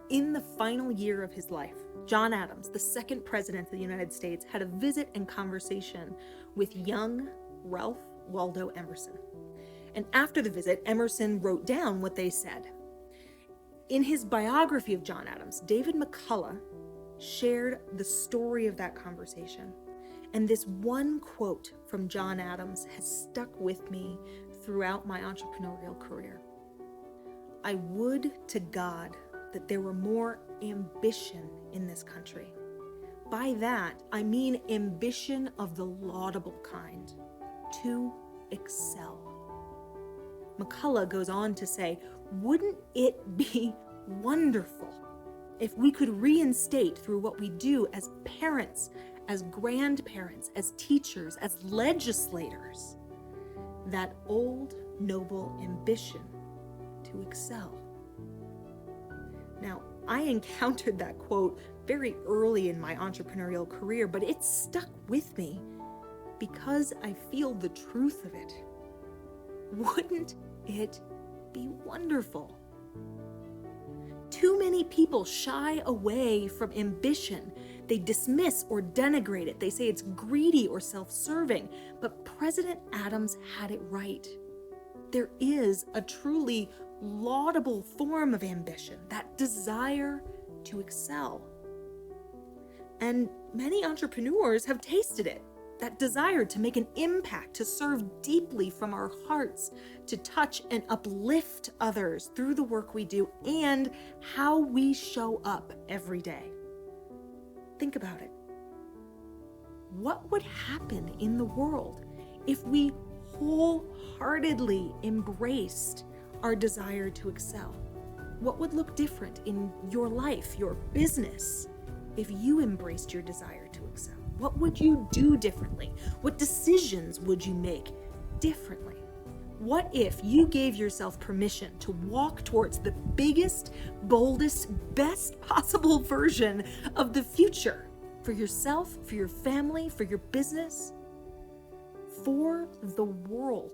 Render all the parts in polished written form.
In the final year of his life, John Adams, the second president of the United States, had a visit and conversation with young Ralph Waldo Emerson. And after the visit, Emerson wrote down what they said. In his biography of John Adams, David McCullough shared the story of that conversation. And this one quote from John Adams has stuck with me throughout my entrepreneurial career. I would to God that there were more ambition in this country. By that, I mean ambition of the laudable kind, to excel. McCullough goes on to say, wouldn't it be wonderful if we could reinstate through what we do as parents, as grandparents, as teachers, as legislators, that old, noble ambition to excel? Now, I encountered that quote very early in my entrepreneurial career, but it stuck with me because I feel the truth of it. Wouldn't it be wonderful? Too many people shy away from ambition. They dismiss or denigrate it. They say it's greedy or self-serving. But President Adams had it right. There is a truly laudable form of ambition, that desire to excel. And many entrepreneurs have tasted it, that desire to make an impact, to serve deeply from our hearts, to touch and uplift others through the work we do and how we show up every day. Think about it. What would happen in the world if we wholeheartedly embraced our desire to excel? What would look different in your life, your business, if you embraced your desire to excel? What would you do differently? What decisions would you make differently? What if you gave yourself permission to walk towards the biggest, boldest, best possible version of the future for yourself, for your family, for your business, for the world?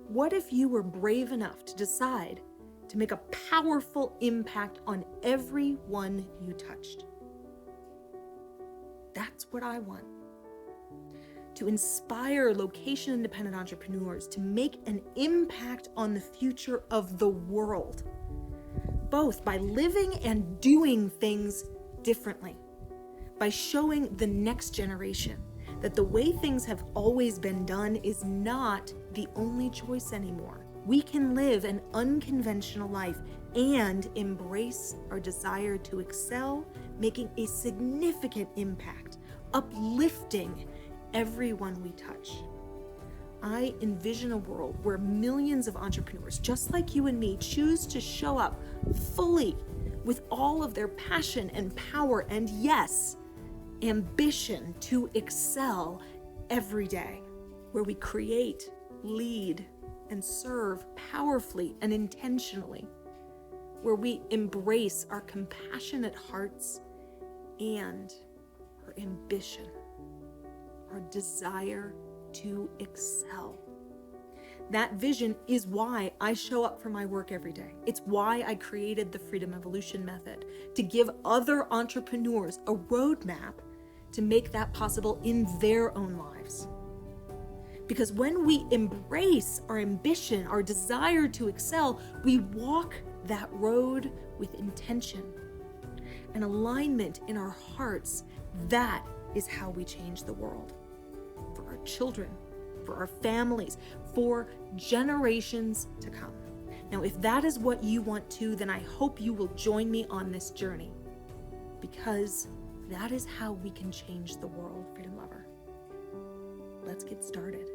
What if you were brave enough to decide to make a powerful impact on everyone you touched? That's what I want. To inspire location-independent entrepreneurs to make an impact on the future of the world, both by living and doing things differently, by showing the next generation that the way things have always been done is not the only choice anymore. We can live an unconventional life and embrace our desire to excel, making a significant impact, uplifting everyone we touch. I envision a world where millions of entrepreneurs, just like you and me, choose to show up fully with all of their passion and power and, yes, ambition to excel every day, where we create, lead, and serve powerfully and intentionally, where we embrace our compassionate hearts and our ambition, our desire to excel. That vision is why I show up for my work every day. It's why I created the Freedom Evolution Method, to give other entrepreneurs a roadmap to make that possible in their own lives. Because when we embrace our ambition, our desire to excel, we walk that road with intention and alignment in our hearts. That is how we change the world. For our children, for our families, for generations to come. Now, if that is what you want to, then I hope you will join me on this journey, because that is how we can change the world, Freedom Lover. Let's get started.